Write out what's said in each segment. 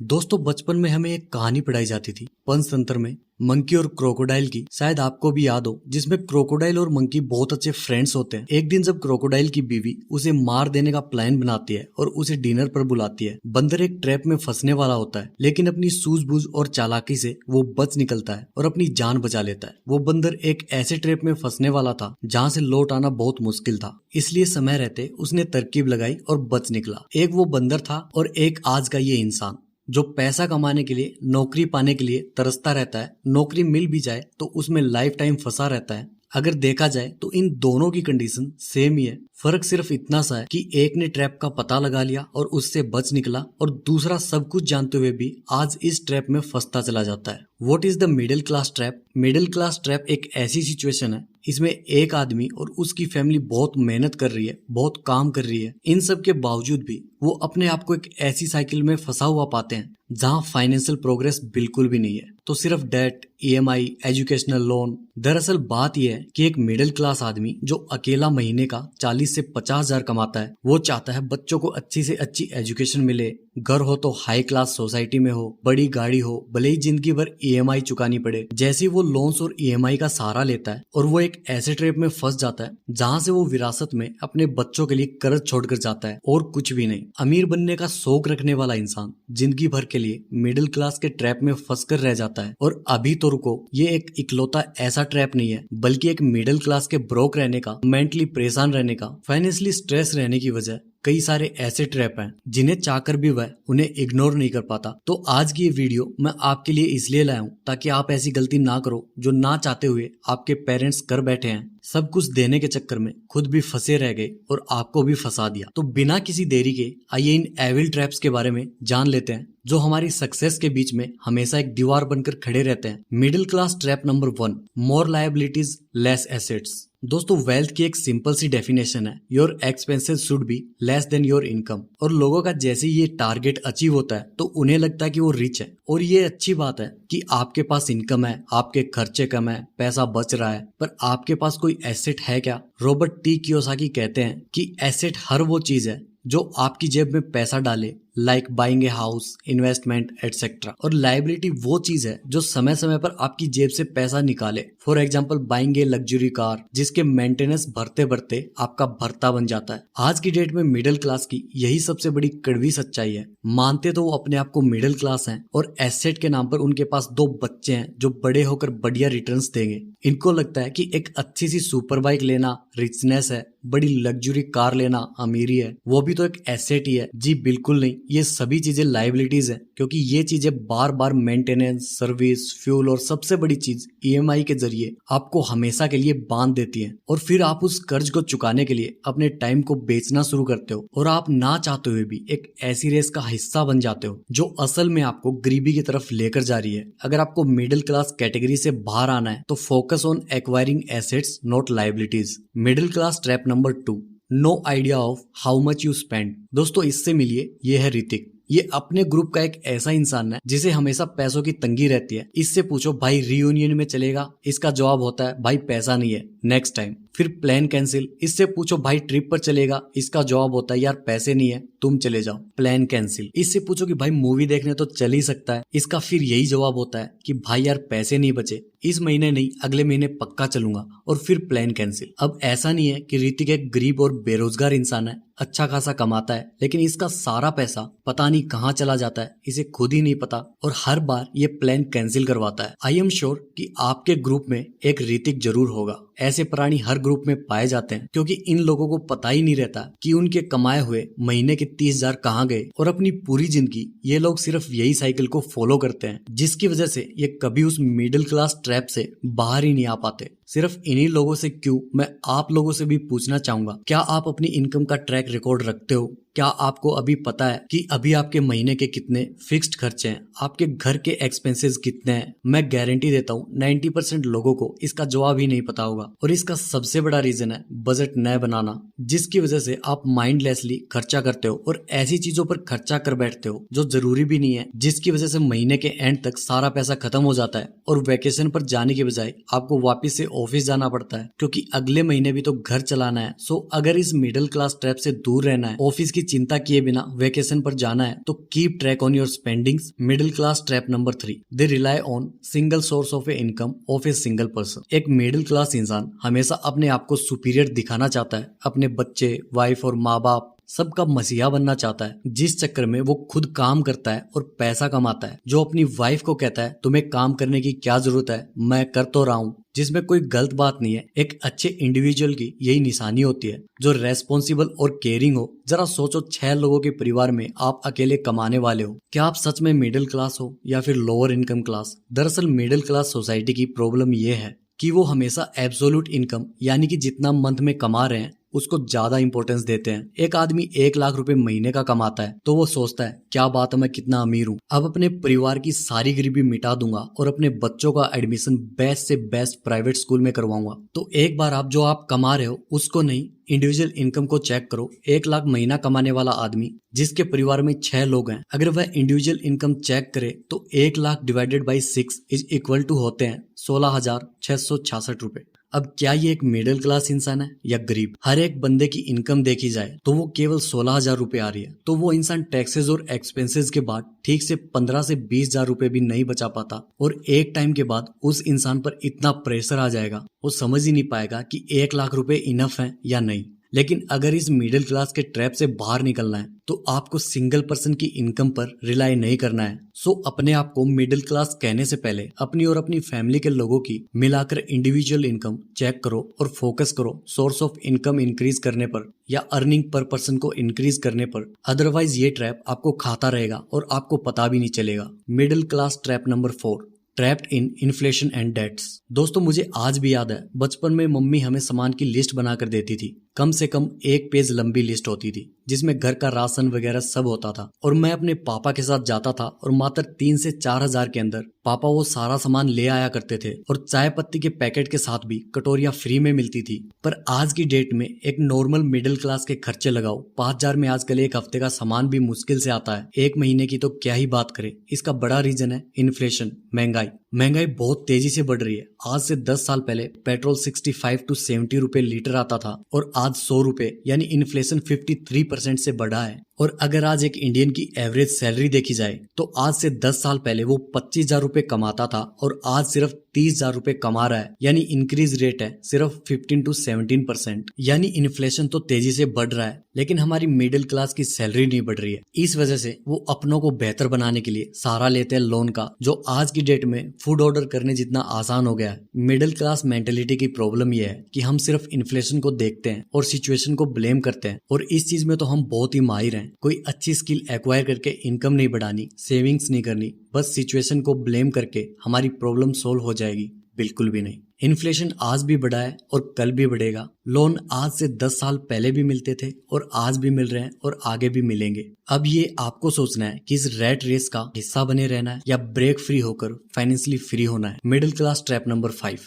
दोस्तों बचपन में हमें एक कहानी पढ़ाई जाती थी पंचतंत्र में, मंकी और क्रोकोडाइल की। शायद आपको भी याद हो, जिसमें क्रोकोडाइल और मंकी बहुत अच्छे फ्रेंड्स होते हैं। एक दिन जब क्रोकोडाइल की बीवी उसे मार देने का प्लान बनाती है और उसे डिनर पर बुलाती है, बंदर एक ट्रैप में फंसने वाला होता है, लेकिन अपनी सूझबूझ और चालाकी से वो बच निकलता है और अपनी जान बचा लेता है। वो बंदर एक ऐसे ट्रैप में फंसने वाला था जहाँ से लौट आना बहुत मुश्किल था, इसलिए समय रहते उसने तरकीब लगाई और बच निकला। एक वो बंदर था और एक आज का ये इंसान, जो पैसा कमाने के लिए, नौकरी पाने के लिए तरसता रहता है। नौकरी मिल भी जाए तो उसमें लाइफ टाइम फंसा रहता है। अगर देखा जाए तो इन दोनों की कंडीशन सेम ही है। फर्क सिर्फ इतना सा है कि एक ने ट्रैप का पता लगा लिया और उससे बच निकला, और दूसरा सब कुछ जानते हुए भी आज इस ट्रैप में फंसता चला जाता है। What is the middle class trap? Middle class trap एक ऐसी सिचुएशन है, इसमें एक आदमी और उसकी फैमिली बहुत मेहनत कर रही है, बहुत काम कर रही है। इन सब के बावजूद भी वो अपने आप को एक ऐसी साइकिल में फंसा हुआ पाते हैं जहां फाइनेंशियल प्रोग्रेस बिल्कुल भी नहीं है, तो सिर्फ डेट, ईएमआई, एजुकेशनल लोन। दरअसल बात यह है कि एक मिडिल क्लास आदमी जो अकेला महीने का 40 से 50,000 कमाता है, वो चाहता है बच्चों को अच्छी से अच्छी एजुकेशन मिले, घर हो तो हाई क्लास सोसाइटी में हो, बड़ी गाड़ी हो, भले ही जिंदगी भर ईएमआई चुकानी पड़े। जैसे वो लोन्स और ईएमआई का सहारा लेता है और वो एक ऐसे ट्रैप में फंस जाता है जहां से वो विरासत में अपने बच्चों के लिए कर्ज छोड़कर जाता है और कुछ भी नहीं। अमीर बनने का शौक रखने वाला इंसान जिंदगी भर के लिए मिडिल क्लास के ट्रैप में फंस कर रह जाता है। और अभी तो रुको, ये एक इकलौता ऐसा ट्रैप नहीं है, बल्कि एक मिडिल क्लास के ब्रोक रहने का, मेंटली परेशान रहने का, फाइनेंशियली स्ट्रेस रहने की वजह कई सारे ऐसे ट्रैप हैं जिन्हें चाहकर भी वह उन्हें इग्नोर नहीं कर पाता। तो आज की ये वीडियो मैं आपके लिए इसलिए लाया हूँ ताकि आप ऐसी गलती ना करो जो ना चाहते हुए आपके पेरेंट्स कर बैठे हैं। सब कुछ देने के चक्कर में खुद भी फंसे रह गए और आपको भी फंसा दिया। तो बिना किसी देरी के आइए इन एविल ट्रैप्स के बारे में जान लेते हैं जो हमारी सक्सेस के बीच में हमेशा एक दीवार बनकर खड़े रहते हैं। मिडिल क्लास ट्रैप नंबर 1, मोर लायबिलिटीज लेस एसेट्स। दोस्तों वेल्थ की एक सिंपल सी डेफिनेशन है, your expenses should be less than your income. और लोगों का जैसे ये टारगेट अचीव होता है तो उन्हें लगता है कि वो रिच है। और ये अच्छी बात है कि आपके पास इनकम है, आपके खर्चे कम है, पैसा बच रहा है, पर आपके पास कोई एसेट है क्या? रॉबर्ट टी कियोसाकी कहते हैं कि एसेट हर वो चीज है जो आपकी जेब में पैसा डाले, like buying a house, investment etcetera. और लाइबिलिटी वो चीज है जो समय समय पर आपकी जेब से पैसा निकाले। For example buying a luxury car, जिसके मेंटेनेंस भरते भरते आपका भरता बन जाता है। आज की डेट में मिडिल क्लास की यही सबसे बड़ी कड़वी सच्चाई है। मानते तो वो अपने आप को मिडिल क्लास हैं और एसेट के नाम पर उनके पास 2 बच्चे हैं जो बड़े होकर बढ़िया रिटर्न्स देंगे। इनको लगता है कि एक अच्छी सी सुपर बाइक लेना रिचनेस है, बड़ी लग्जरी कार लेना अमीरी है, वो भी तो एक एसेट ही है। जी बिल्कुल नहीं, ये सभी चीजें लायबिलिटीज है, क्योंकि ये चीजें बार बार मेंटेनेंस, सर्विस, फ्यूल और सबसे बड़ी चीज ईएमआई के जरिए आपको हमेशा के लिए बांध देती है। और फिर आप उस कर्ज को चुकाने के लिए अपने टाइम को बेचना शुरू करते हो और आप ना चाहते हुए भी एक ऐसी रेस का हिस्सा बन जाते हो जो असल में आपको गरीबी की तरफ लेकर जा रही है। अगर आपको मिडिल क्लास कैटेगरी से बाहर आना है तो focus on acquiring assets not liabilities. Middle class trap number 2, no idea of how much you spend. दोस्तों इससे मिलिए, ये है ऋतिक। ये अपने ग्रुप का एक ऐसा इंसान है जिसे हमेशा पैसों की तंगी रहती है। इससे पूछो भाई रियूनियन में चलेगा, इसका जवाब होता है भाई पैसा नहीं है, नेक्स्ट टाइम। फिर प्लान कैंसिल, इससे पूछो भाई ट्रिप पर चलेगा, इसका जवाब होता है यार पैसे नहीं है, तुम चले जाओ, प्लान कैंसिल। इससे पूछो कि भाई मूवी देखने तो चल ही सकता है, इसका फिर यही जवाब होता है कि भाई यार पैसे नहीं बचे, इस महीने नहीं अगले महीने पक्का चलूंगा, और फिर प्लान कैंसिल। अब ऐसा नहीं है कि ऋतिक एक गरीब और बेरोजगार इंसान है, अच्छा खासा कमाता है, लेकिन इसका सारा पैसा पता नहीं कहाँ चला जाता है, इसे खुद ही नहीं पता, और हर बार ये प्लान कैंसिल करवाता है। आई एम श्योर कि आपके ग्रुप में एक ऋतिक जरूर होगा। ऐसे प्राणी हर ग्रुप में पाए जाते हैं, क्योंकि इन लोगों को पता ही नहीं रहता कि उनके कमाए हुए महीने के 30,000 कहाँ गए, और अपनी पूरी जिंदगी ये लोग सिर्फ यही साइकिल को फॉलो करते हैं, जिसकी वजह से ये कभी उस मिडिल क्लास ट्रैप से बाहर ही नहीं आ पाते। सिर्फ इन्हीं लोगों से क्यों, मैं आप लोगों से भी पूछना चाहूंगा, क्या आप अपनी इनकम का ट्रैक रिकॉर्ड रखते हो? क्या आपको अभी पता है कि अभी आपके महीने के कितने फिक्स्ड खर्चे हैं, आपके घर के एक्सपेंसेस कितने हैं? मैं गारंटी देता हूँ 90% लोगों को इसका जवाब ही नहीं पता होगा। और इसका सबसे बड़ा रीजन है बजट न बनाना, जिसकी वजह से आप माइंडलेसली खर्चा करते हो और ऐसी चीजों पर खर्चा कर बैठते हो जो जरूरी भी नहीं है, जिसकी वजह से महीने के एंड तक सारा पैसा खत्म हो जाता है और वेकेशन पर जाने के बजाय आपको वापस से ऑफिस जाना पड़ता है क्योंकि अगले महीने भी तो घर चलाना है। सो अगर इस मिडिल क्लास ट्रैप से दूर रहना है, ऑफिस की चिंता किए बिना वेकेशन पर जाना है, तो keep track on your spendings. Middle class trap number 3, they rely on single source of A income of a single person. एक मिडिल क्लास इंसान हमेशा अपने आप को सुपीरियर दिखाना चाहता है, अपने बच्चे, वाइफ और माँ बाप सबका मसीहा बनना चाहता है, जिस चक्कर में वो खुद काम करता है और पैसा कमाता है, जो अपनी वाइफ को कहता है तुम्हें काम करने की क्या जरूरत है, मैं कर तो रहा हूँ, जिसमें कोई गलत बात नहीं है। एक अच्छे इंडिविजुअल की यही निशानी होती है, जो रेस्पॉन्सिबल और केयरिंग हो। जरा सोचो 6 लोगों के परिवार में आप अकेले कमाने वाले हो। क्या आप सच में मिडिल क्लास हो या फिर लोअर इनकम क्लास? दरअसल मिडिल क्लास सोसाइटी की प्रॉब्लम ये है कि वो हमेशा एब्सोल्यूट इनकम यानी कि जितना मंथ में कमा रहे हैं उसको ज्यादा इंपॉर्टेंस देते हैं। एक आदमी 1 लाख रुपए महीने का कमाता है तो वो सोचता है क्या बात है, मैं कितना अमीर हूँ, अब अपने परिवार की सारी गरीबी मिटा दूंगा और अपने बच्चों का एडमिशन बेस्ट से बेस्ट प्राइवेट स्कूल में करवाऊंगा। तो एक बार आप जो आप कमा रहे हो उसको नहीं, इंडिविजुअल इनकम को चेक करो। 1 लाख महीना कमाने वाला आदमी जिसके परिवार में 6 लोग हैं, अगर वह इंडिविजुअल इनकम चेक करे तो 1 lakh divided by 6 is equal to होते हैं 16,666 रुपए। अब क्या ये एक मिडिल क्लास इंसान है या गरीब? हर एक बंदे की इनकम देखी जाए तो वो केवल 16,000 रुपए आ रही है, तो वो इंसान टैक्सेस और एक्सपेंसेस के बाद ठीक से 15 से 20,000 रुपए भी नहीं बचा पाता। और एक टाइम के बाद उस इंसान पर इतना प्रेशर आ जाएगा, वो समझ ही नहीं पाएगा कि 1 लाख रुपए इनफ है या नहीं। लेकिन अगर इस मिडिल क्लास के ट्रैप से बाहर निकलना है तो आपको सिंगल पर्सन की इनकम पर रिलाई नहीं करना है। सो अपने आप को मिडिल क्लास कहने से पहले अपनी और अपनी फैमिली के लोगों की मिलाकर इंडिविजुअल इनकम चेक करो और फोकस करो सोर्स ऑफ इनकम इंक्रीज करने पर या अर्निंग पर पर्सन को इंक्रीज करने पर। अदरवाइज ये ट्रैप आपको खाता रहेगा और आपको पता भी नहीं चलेगा। Middle class trap number 4, trapped in inflation and debts. दोस्तों मुझे आज भी याद है, बचपन में मम्मी हमें सामान की लिस्ट बनाकर देती थी। कम से कम 1 पेज लंबी लिस्ट होती थी जिसमें घर का राशन वगैरह सब होता था, और मैं अपने पापा के साथ जाता था और मात्र 3 से 4 हजार के अंदर पापा वो सारा सामान ले आया करते थे। और चाय पत्ती के पैकेट के साथ भी कटोरियां फ्री में मिलती थी। पर आज की डेट में एक नॉर्मल मिडिल क्लास के खर्चे लगाओ, 5,000 में आजकल एक हफ्ते का सामान भी मुश्किल से आता है, 1 महीने की तो क्या ही बात करें। इसका बड़ा रीजन है इन्फ्लेशन, महंगाई बहुत तेजी से बढ़ रही है। आज से 10 साल पहले पेट्रोल 65 to 70 रुपए लीटर आता था और आज 100 रुपए, यानी इन्फ्लेशन 53% से बढ़ा है। और अगर आज एक इंडियन की एवरेज सैलरी देखी जाए तो आज से 10 साल पहले वो 25,000 रुपए कमाता था और आज सिर्फ 30,000 रुपए कमा रहा है, यानी इंक्रीज रेट है सिर्फ 15 to 17%। यानी इन्फ्लेशन तो तेजी से बढ़ रहा है लेकिन हमारी मिडिल क्लास की सैलरी नहीं बढ़ रही है। इस वजह से वो अपनों को बेहतर बनाने के लिए सहारा लेते हैं लोन का, जो आज की डेट में फूड ऑर्डर करने जितना आसान हो गया है। मिडिल क्लास मेंटेलिटी की प्रॉब्लम यह है कि हम सिर्फ इन्फ्लेशन को देखते हैं और सिचुएशन को ब्लेम करते हैं, और इस चीज में तो हम बहुत ही माहिर हैं। कोई अच्छी स्किल एक्वायर करके इनकम नहीं बढ़ानी, सेविंग्स नहीं करनी, बस सिचुएशन को ब्लेम करके हमारी प्रॉब्लम सोल्व हो जाएगी, बिल्कुल भी नहीं। इन्फ्लेशन आज भी बढ़ा है और कल भी बढ़ेगा। लोन आज से 10 साल पहले भी मिलते थे और आज भी मिल रहे हैं और आगे भी मिलेंगे। अब ये आपको सोचना है कि इस रैट रेस का हिस्सा बने रहना है या ब्रेक फ्री होकर फाइनेंशियली फ्री होना है। Middle class trap number 5,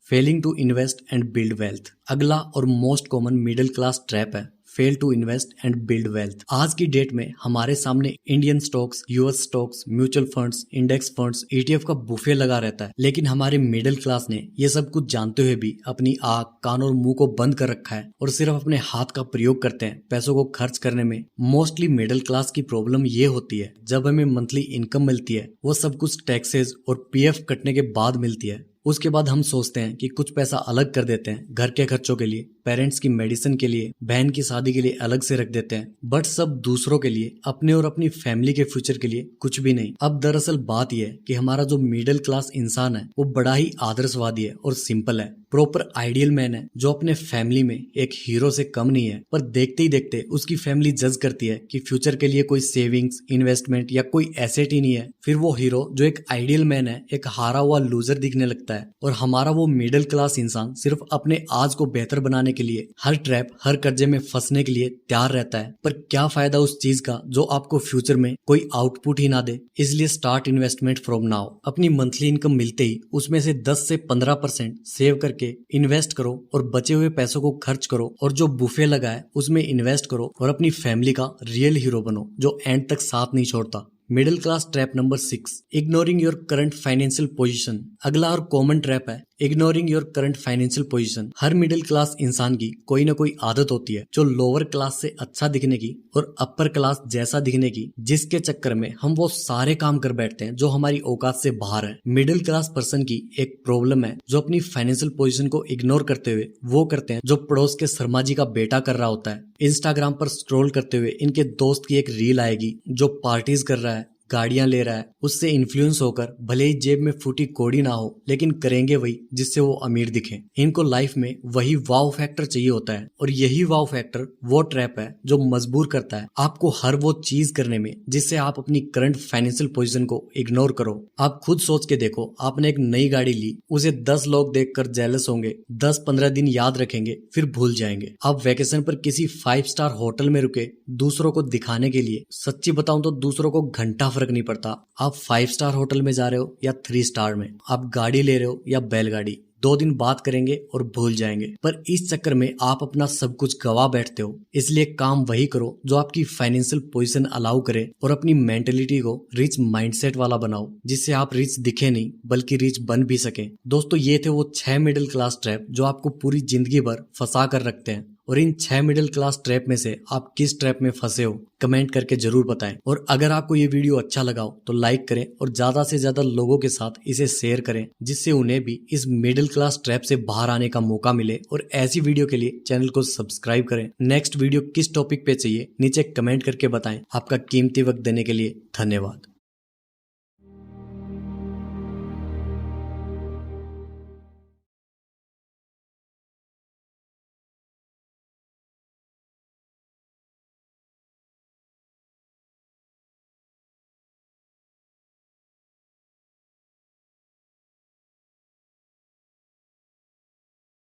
failing to invest and build wealth. अगला और most common middle class trap है fail to invest and build wealth. आज की डेट में हमारे सामने Indian stocks, US stocks, mutual funds, index funds, ETF का buffet लगा रहता है, लेकिन हमारे मिडिल क्लास ने ये सब कुछ जानते हुए भी अपनी आंख, कान और मुंह को बंद कर रखा है और सिर्फ अपने हाथ का प्रयोग करते हैं पैसों को खर्च करने में। मोस्टली मिडिल क्लास की प्रॉब्लम ये होती है, जब हमें मंथली इनकम मिलती है वो सब कुछ टैक्सेस और PF कटने के बाद मिलती है। उसके बाद हम सोचते हैं कि कुछ पैसा अलग कर देते हैं घर के खर्चों के लिए, पेरेंट्स की मेडिसिन के लिए, बहन की शादी के लिए अलग से रख देते हैं, बट सब दूसरों के लिए, अपने और अपनी फैमिली के फ्यूचर के लिए कुछ भी नहीं। अब दरअसल बात यह है कि हमारा जो मिडिल क्लास इंसान है वो बड़ा ही आदर्शवादी है और सिंपल है, प्रॉपर आइडियल मैन है, जो अपने फैमिली में एक हीरो से कम नहीं है। पर देखते ही देखते उसकी फैमिली जज करती है कि फ्यूचर के लिए कोई सेविंग्स, इन्वेस्टमेंट या कोई एसेट ही नहीं है। फिर वो हीरो जो एक आइडियल मैन है एक हारा हुआ लूजर दिखने लगता है, और हमारा वो मिडिल क्लास इंसान सिर्फ अपने आज को बेहतर बनाने के लिए हर ट्रैप, हर कर्जे में फंसने के लिए तैयार रहता है। पर क्या फायदा उस चीज का जो आपको फ्यूचर में कोई आउटपुट ही ना दे। इसलिए स्टार्ट इन्वेस्टमेंट फ्रॉम नाउ। अपनी मंथली इनकम मिलते ही उसमें से 10 से 15% सेव करके इन्वेस्ट करो और बचे हुए पैसों को खर्च करो, और जो बुफे लगा है उसमें इन्वेस्ट करो और अपनी फैमिली का रियल हीरो बनो जो एंड तक साथ नहीं छोड़ता। Middle class trap number 6, ignoring your current financial position. अगला और कॉमन ट्रैप है ignoring your current financial position. Her middle class इंसान की कोई ना कोई आदत होती है जो लोअर क्लास से अच्छा दिखने की और अपर क्लास जैसा दिखने की, जिसके चक्कर में हम वो सारे काम कर बैठते हैं जो हमारी औकात से बाहर है। मिडिल क्लास पर्सन की एक प्रॉब्लम है जो अपनी फाइनेंशियल पोजीशन को इग्नोर करते हुए वो करते हैं जो पड़ोस के शर्मा जी का बेटा कर रहा होता है। इंस्टाग्राम पर स्क्रॉल करते हुए इनके दोस्त की एक रील आएगी जो पार्टीज कर रहा है, गाड़ियां ले रहा है, उससे इन्फ्लुएंस होकर भले ही जेब में फूटी कौड़ी ना हो लेकिन करेंगे वही जिससे वो अमीर दिखे। इनको लाइफ में वही वाव फैक्टर चाहिए होता है और यही वाव फैक्टर वो ट्रैप है जो मजबूर करता है आपको हर वो चीज करने में जिससे आप अपनी करंट फाइनेंशियल पोजीशन को इग्नोर करो। आप खुद सोच के देखो, आपने एक नई गाड़ी ली, उसे 10 लोग देखकर जेलस होंगे, 10-15 दिन याद रखेंगे फिर भूल जाएंगे। आप वेकेशन पर किसी 5 स्टार होटल में रुके दूसरों को दिखाने के लिए, सच्ची बताऊं तो दूसरों को घंटा फर्क नहीं पड़ता आप 5 स्टार होटल में जा रहे हो या 3 स्टार में, आप गाड़ी ले रहे हो या बैलगाड़ी। 2 दिन बात करेंगे और भूल जाएंगे, पर इस चक्कर में आप अपना सब कुछ गवा बैठते हो। इसलिए काम वही करो जो आपकी फाइनेंशियल पोजीशन अलाउ करे और अपनी मेंटेलिटी को रिच माइंडसेट वाला बनाओ जिससे आप रिच दिखे नहीं बल्कि रिच बन भी सके। दोस्तों ये थे वो 6 मिडिल क्लास ट्रैप जो आपको पूरी जिंदगी भर फंसा कर रखते हैं। और इन 6 मिडिल क्लास ट्रैप में से आप किस ट्रैप में फंसे हो कमेंट करके जरूर बताएं। और अगर आपको ये वीडियो अच्छा लगा हो तो लाइक करें और ज्यादा से ज्यादा लोगों के साथ इसे शेयर करें जिससे उन्हें भी इस मिडिल क्लास ट्रैप से बाहर आने का मौका मिले। और ऐसी वीडियो के लिए चैनल को सब्सक्राइब करें। नेक्स्ट वीडियो किस टॉपिक पे चाहिए नीचे कमेंट करके बताएं। आपका कीमती वक्त देने के लिए धन्यवाद।